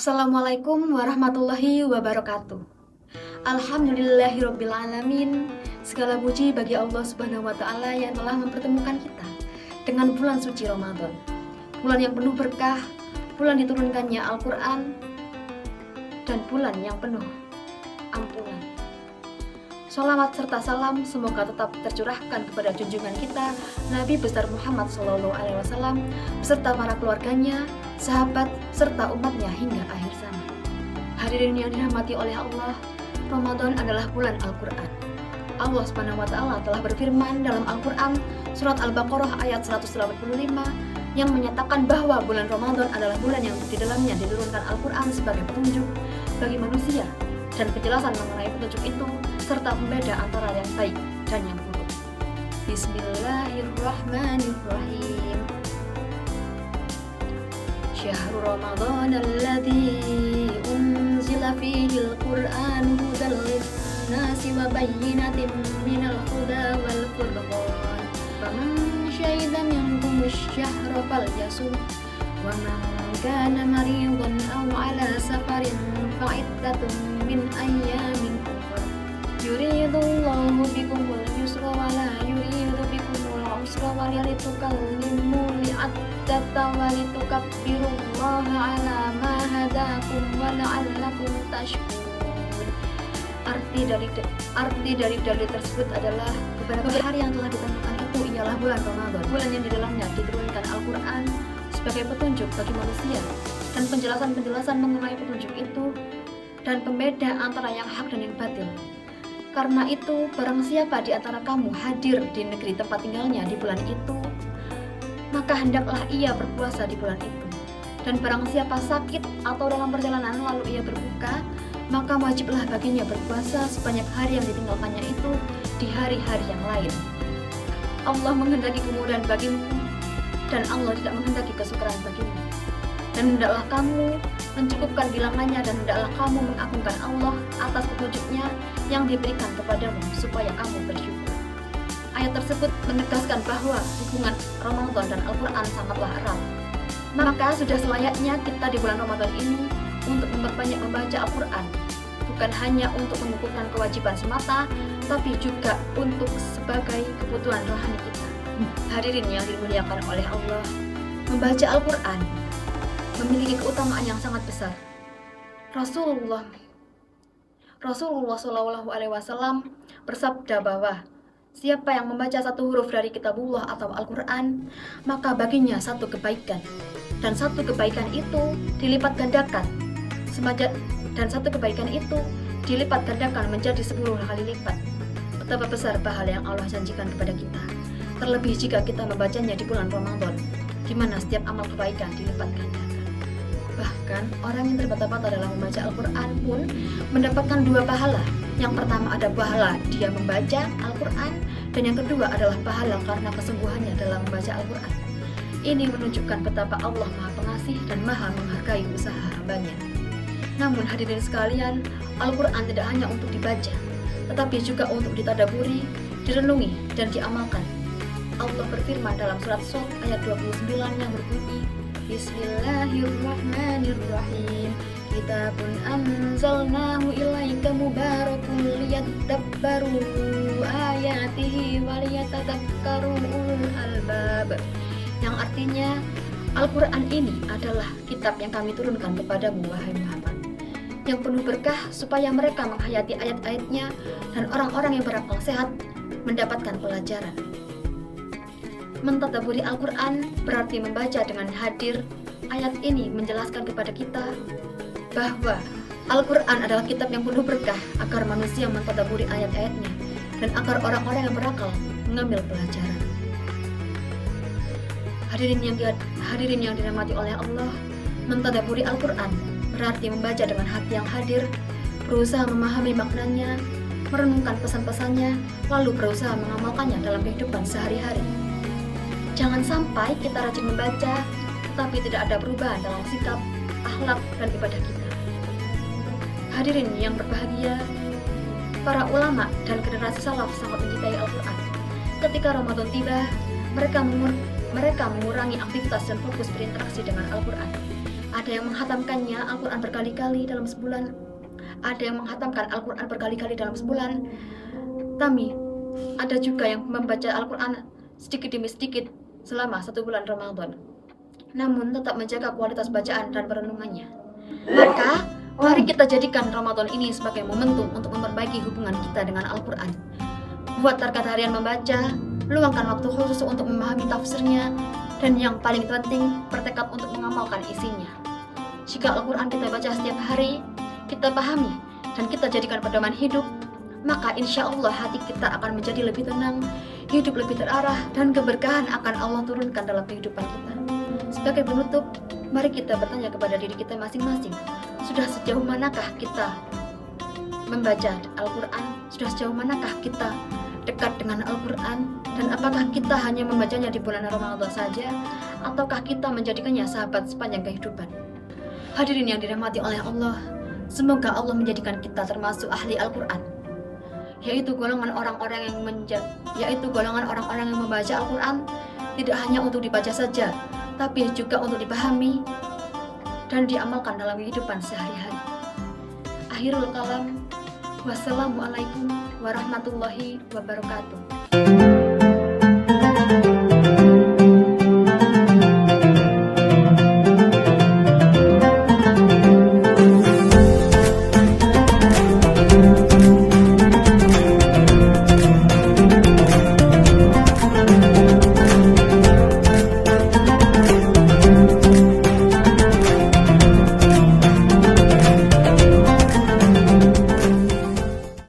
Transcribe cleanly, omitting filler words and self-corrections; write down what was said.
Assalamualaikum warahmatullahi wabarakatuh. Alhamdulillahirobbilalamin. Segala puji bagi Allah Subhanahu wa Ta'ala yang telah mempertemukan kita dengan bulan suci Ramadan, bulan yang penuh berkah, bulan diturunkannya Al-Quran, dan bulan yang penuh ampunan. Sholawat serta salam semoga tetap tercurahkan kepada junjungan kita Nabi besar Muhammad SAW beserta para keluarganya, sahabat, serta umatnya hingga akhir zaman. Hadirin yang dirahmati oleh Allah, Ramadan adalah bulan Al-Quran. Allah Subhanahu wa Ta'ala telah berfirman dalam Al-Quran surat Al-Baqarah ayat 185 yang menyatakan bahwa bulan Ramadan adalah bulan yang di dalamnya diturunkan Al-Quran sebagai petunjuk bagi manusia dan penjelasan mengenai petunjuk itu serta pembeda antara yang baik dan yang buruk. Bismillahirrahmanirrahim. Syahrul Ramadan alladzi unzila fihi al-Qur'an hudan lin-nasi wa bayyinatin minal huda wal furqan. Faman syahida minkum asy-syahra falyasum wa man kana maridan aw 'ala safarin fa'iddatun min ayyamin ukhra. Yuridullahu bikumul yusra wa la yuridu bikumul usra wa litukallimu li'addata wa litukabbirullaha 'ala ma hadakum wa la'allakum tashkurun. Arti dari dalil tersebut adalah beberapa hari yang telah ditentukan itu ialah bulan Ramadan, bulan yang di dalamnya diturunkan Al-Quran sebagai petunjuk bagi manusia dan penjelasan-penjelasan mengenai petunjuk itu dan pembeda antara yang hak dan yang batil. Karena itu, barang siapa di antara kamu hadir di negeri tempat tinggalnya di bulan itu, maka hendaklah ia berpuasa di bulan itu. Dan barang siapa sakit atau dalam perjalanan lalu ia berbuka, maka wajiblah baginya berpuasa sebanyak hari yang ditinggalkannya itu di hari-hari yang lain. Allah menghendaki kemudahan bagimu dan Allah tidak menghendaki kesukaran bagimu. Dan hendaklah kamu mencukupkan bilangannya dan hendaklah kamu mengagungkan Allah atas petunjuknya yang diberikan kepadamu supaya kamu bersyukur. Ayat tersebut menegaskan bahwa hubungan Ramadan dan Al-Quran sangatlah erat. Maka sudah selayaknya kita di bulan Ramadan ini untuk memperbanyak membaca Al-Quran, bukan hanya untuk mengumpulkan kewajiban semata, tapi juga untuk sebagai kebutuhan rohani kita. Hadirin yang dimuliakan oleh Allah, membaca Al-Quran memiliki keutamaan yang sangat besar. Rasulullah SAW bersabda bahwa siapa yang membaca satu huruf dari kitabullah atau Al-Quran, maka baginya satu kebaikan, dan satu kebaikan itu dilipat gandakan menjadi 10 kali lipat. Betapa besar pahala yang Allah janjikan kepada kita, terlebih jika kita membacanya di bulan Ramadan, di mana setiap amal kebaikan dilipat gandakan. Bahkan orang yang terbata-bata dalam membaca Al-Quran pun mendapatkan 2 pahala. Yang pertama ada pahala dia membaca Al-Quran, dan yang kedua adalah pahala karena kesembuhannya dalam membaca Al-Quran. Ini menunjukkan betapa Allah Maha Pengasih dan Maha menghargai usaha hambanya. Namun hadirin sekalian, Al-Quran tidak hanya untuk dibaca, tetapi juga untuk ditadaburi, direnungi, dan diamalkan. Allah berfirman dalam surat Shad ayat 29 yang berbunyi, Bismillahirrahmanirrahim. Kitabun anzalnahu ilaika mubarakun liyadabbaru ayatihi waliyatadakkaru ulul albab. Yang artinya, Al-Quran ini adalah kitab yang kami turunkan kepadamu, wahai Muhammad, yang penuh berkah supaya mereka menghayati ayat-ayatnya dan orang-orang yang berakal sehat mendapatkan pelajaran. Mentadaburi Al-Quran berarti membaca dengan hadir. Ayat ini menjelaskan kepada kita bahwa Al-Quran adalah kitab yang penuh berkah agar manusia mentadaburi ayat-ayatnya dan agar orang-orang yang berakal mengambil pelajaran. Hadirin yang dirahmati oleh Allah, mentadabburi Al-Quran berarti membaca dengan hati yang hadir, berusaha memahami maknanya, merenungkan pesan-pesannya, lalu berusaha mengamalkannya dalam kehidupan sehari-hari. Jangan sampai kita rajin membaca, tetapi tidak ada perubahan dalam sikap, akhlak, dan ibadah kita. Hadirin yang berbahagia, para ulama dan generasi salaf sangat mencintai Al-Quran. Ketika Ramadan tiba, mereka mengurangi aktivitas dan fokus berinteraksi dengan Al-Quran. Ada yang menghatamkannya Al-Quran berkali-kali dalam sebulan. Ada yang menghatamkan Al-Quran berkali-kali dalam sebulan. Ada juga yang membaca Al-Quran sedikit demi sedikit selama 1 bulan Ramadan, namun tetap menjaga kualitas bacaan dan perenungannya. Maka, mari kita jadikan Ramadan ini sebagai momentum untuk memperbaiki hubungan kita dengan Al-Quran. Buat target harian membaca, luangkan waktu khusus untuk memahami tafsirnya, dan yang paling penting, bertekad untuk mengamalkan isinya. Jika Al-Quran kita baca setiap hari, kita pahami, dan kita jadikan pedoman hidup, maka insya Allah hati kita akan menjadi lebih tenang, hidup lebih terarah, dan keberkahan akan Allah turunkan dalam kehidupan kita. Sebagai penutup, mari kita bertanya kepada diri kita masing-masing, sudah sejauh manakah kita membaca Al-Quran? Sudah sejauh manakah kita dekat dengan Al-Quran? Dan apakah kita hanya membacanya di bulan Ramadan saja, ataukah kita menjadikannya sahabat sepanjang kehidupan? Hadirin yang dirahmati oleh Allah, semoga Allah menjadikan kita termasuk ahli Al-Quran, yaitu golongan orang-orang yang membaca Al-Quran tidak hanya untuk dibaca saja, tapi juga untuk dipahami dan diamalkan dalam kehidupan sehari-hari. Akhirul kalam, wassalamualaikum warahmatullahi wabarakatuh.